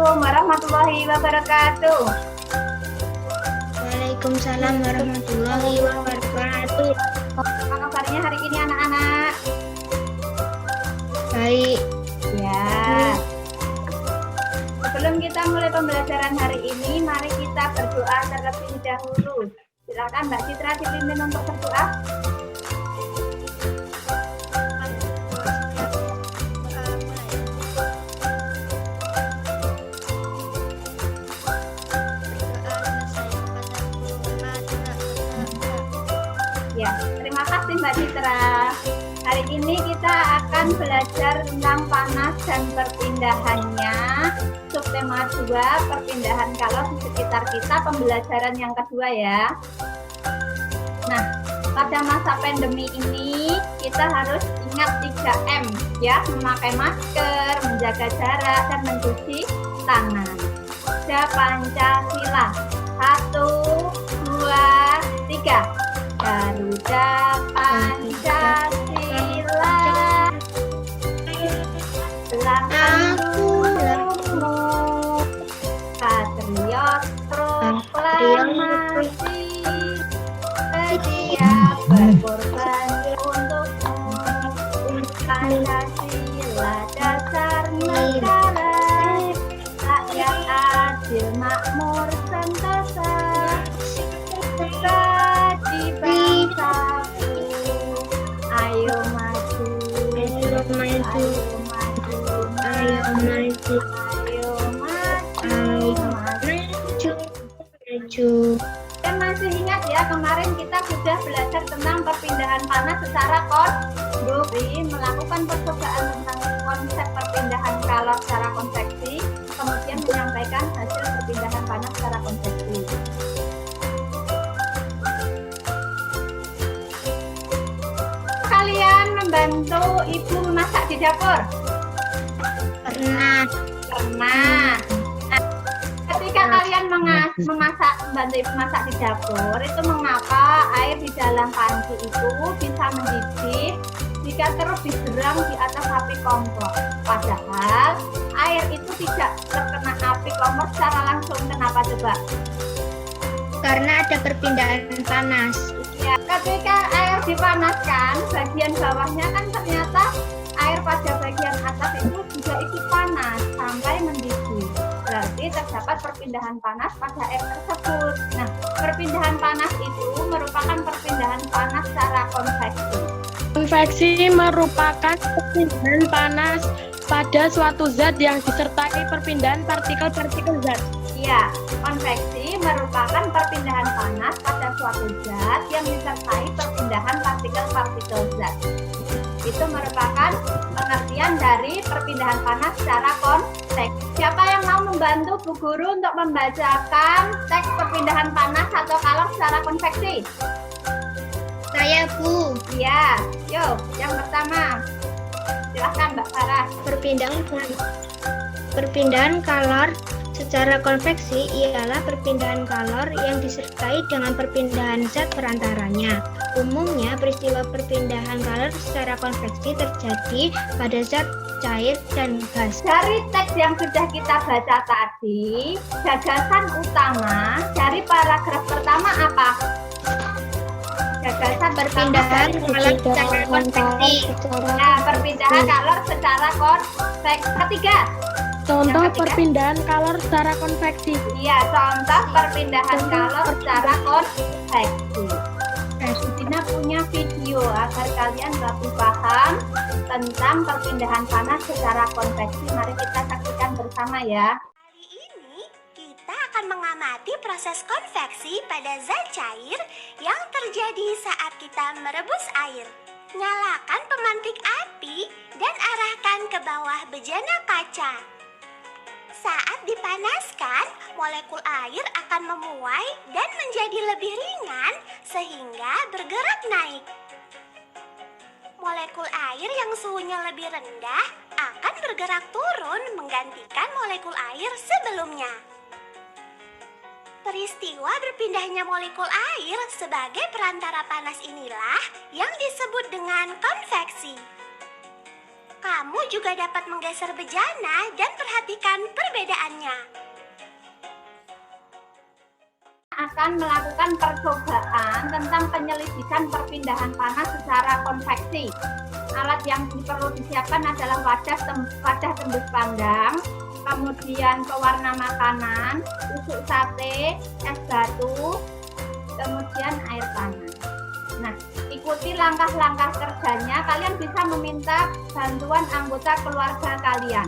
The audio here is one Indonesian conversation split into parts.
Assalamualaikum warahmatullahi wabarakatuh. Waalaikumsalam warahmatullahi wabarakatuh. Apa kabarnya hari ini anak-anak? Baik. Ya. Sebelum kita mulai pembelajaran hari ini, mari kita berdoa terlebih dahulu. Silakan Mbak Citra dipimpin untuk berdoa. Ya, terima kasih Mbak Citra. Hari ini kita akan belajar tentang panas dan perpindahannya. Subtema 2, perpindahan kalor di sekitar kita, pembelajaran yang kedua ya. Nah, pada masa pandemi ini kita harus ingat 3M ya, memakai masker, menjaga jarak, dan mencuci tangan. Ada Pancasila. 1, 2, 3. Garuda Pancasila, langkahmu patriot proklamasi, sedia berkorban untukmu. Pancasila dasar negara, rakyat adil makmur sentosa, di bangsaku. Ayo maju, Ayo maju, ayo maju, ayo maju, ayo maju, ayo maju. maju. Dan masih ingat ya, kemarin kita sudah belajar tentang perpindahan panas secara konveksi, melakukan percobaan tentang konsep perpindahan kalor secara konveksi, kemudian menyampaikan hasil perpindahan panas secara konveksi. Kalian membantu ibu memasak di dapur? Pernah. Pernah. Nah, ketika kalian membantu ibu masak di dapur, itu mengapa air di dalam panci itu bisa mendidih jika terus disiram di atas api kompor? Padahal air itu tidak terkena api kompor secara langsung. Kenapa coba? Karena ada perpindahan panas. Ya, ketika air dipanaskan, bagian bawahnya kan ternyata air pada bagian atas itu juga ikut panas sampai mendidih. Berarti terdapat perpindahan panas pada air tersebut. Nah, perpindahan panas itu merupakan perpindahan panas secara konveksi. Konveksi merupakan perpindahan panas pada suatu zat yang disertai perpindahan partikel-partikel zat. Ya, konveksi merupakan perpindahan panas pada suatu zat yang disertai perpindahan partikel-partikel zat. Itu merupakan pengertian dari perpindahan panas secara konveksi. Siapa yang mau membantu Bu Guru untuk membacakan teks perpindahan panas atau kalor secara konveksi? Saya, Bu. Ya, yuk, yang pertama. Silahkan Mbak Farah. Perpindahan kalor secara konveksi ialah perpindahan kalor yang disertai dengan perpindahan zat perantaranya. Umumnya, peristiwa perpindahan kalor secara konveksi terjadi pada zat cair dan gas. Dari teks yang sudah kita baca tadi, gagasan utama dari paragraf pertama apa? Gagasan Perpindahan kalor secara konveksi. Nah, perpindahan kalor secara konveksi. Ketiga. Contoh Yang ketiga? perpindahan kalor secara konveksi. Iya, contoh perpindahan kalor secara konveksi. Dina punya video agar kalian lebih paham tentang perpindahan panas secara konveksi. Mari kita saksikan bersama ya. Kali ini kita akan mengamati proses konveksi pada zat cair yang terjadi saat kita merebus air. Nyalakan pemantik api dan arahkan ke bawah bejana kaca. Saat dipanaskan, molekul air akan memuai dan menjadi lebih ringan sehingga bergerak naik. Molekul air yang suhunya lebih rendah akan bergerak turun menggantikan molekul air sebelumnya. Peristiwa berpindahnya molekul air sebagai perantara panas inilah yang disebut dengan konveksi. Kamu juga dapat menggeser bejana dan perhatikan perbedaannya. Akan melakukan percobaan tentang penyelidikan perpindahan panas secara konveksi. Alat yang perlu disiapkan adalah wadah tembus pandang, kemudian pewarna makanan, tusuk sate, es batu, kemudian air panas. Nah, ikuti langkah-langkah kerjanya. Kalian bisa meminta bantuan anggota keluarga kalian.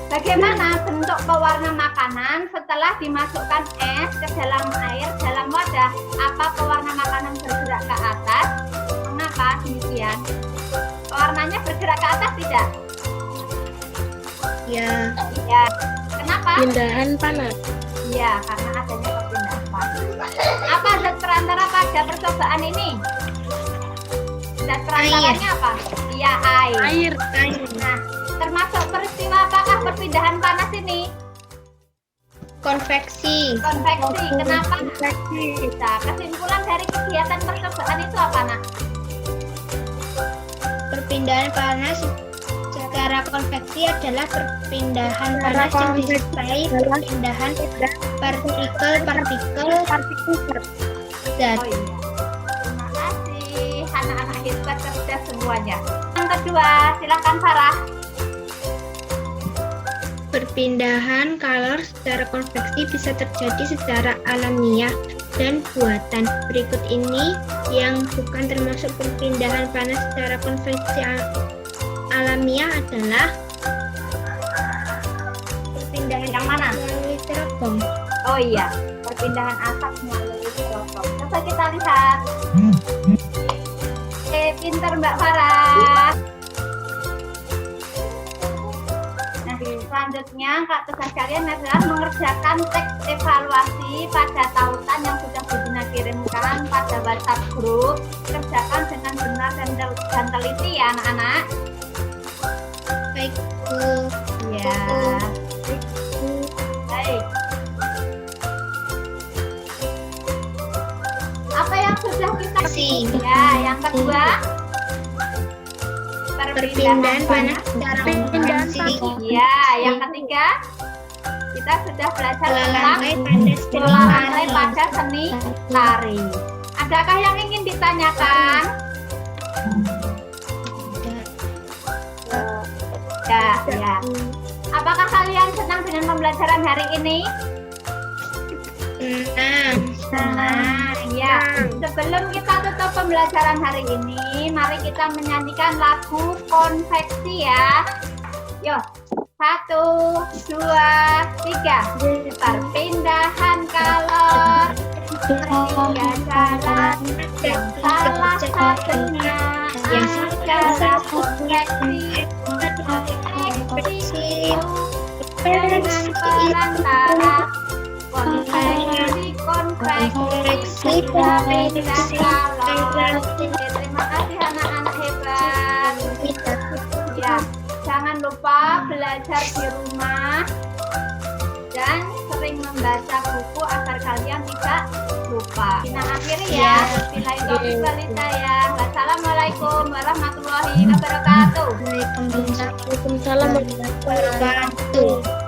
Bagaimana bentuk pewarna makanan setelah dimasukkan es ke dalam air dalam wadah? Apa pewarna makanan bergerak ke atas? Mengapa demikian? Pewarnanya bergerak ke atas tidak? Ya. Ya. Kenapa? Pindahan panas. Iya, karena adanya perpindahan panas. Apa zat perantara pada percobaan ini? Zat perantaranya apa? Iya, air. Nah, termasuk peristiwa apakah perpindahan panas ini? Konveksi. Konveksi. Kenapa? Nah, kesimpulan dari kegiatan percobaan itu apa, Nak? Perpindahan panas secara konveksi adalah perpindahan panas yang disertai perpindahan partikel-partikel zat. Oh iya. Terima kasih, anak-anak hebat cerdas semuanya. Yang kedua, silakan Farah. Perpindahan kalor secara konveksi bisa terjadi secara alamiah dan buatan. Berikut ini yang bukan termasuk perpindahan panas secara konveksi alamiah adalah perpindahan Yang mana? melalui styrofoam. Oh iya, perpindahan asap melalui styrofoam. Coba kita lihat. Pinter Mbak Farah. Nah, selanjutnya Kak tugas kalian adalah mengerjakan teks evaluasi pada tautan yang sudah Budina kirimkan pada WhatsApp grup. Kerjakan dengan benar dan teliti ya anak-anak. Baik, Bu. Ya. Baik. Apa yang sudah kita Kasih. ya, yang kedua Perpindahan panas secara konveksi. Ya, yang ketiga kita sudah belajar Pola tentang lantai pada seni pola lantai tari. pada seni tari. Adakah yang ingin ditanyakan? Ya, ya. Apakah kalian senang dengan pembelajaran hari ini? Nah, ya. Sebelum kita tutup pembelajaran hari ini, mari kita menyanyikan lagu konveksi ya. Yuk, 1, 2, 3. Perpindahan kalor tiga jalan, yang salah satunya yang secara konveksi. Konveksi dengan perantara konveksi perpindahan kalor. Terima kasih anak-anak hebat. Ya, jangan lupa belajar di rumah dan sering membaca buku agar kalian tidak lupa. Kita akhiri ya. Bismillahirrahmanirrahim. Wassalamualaikum warahmatullahi wabarakatuh. Waalaikumsalam Waalaikumsalam warahmatullahi wabarakatuh. warahmatullahi wabarakatuh.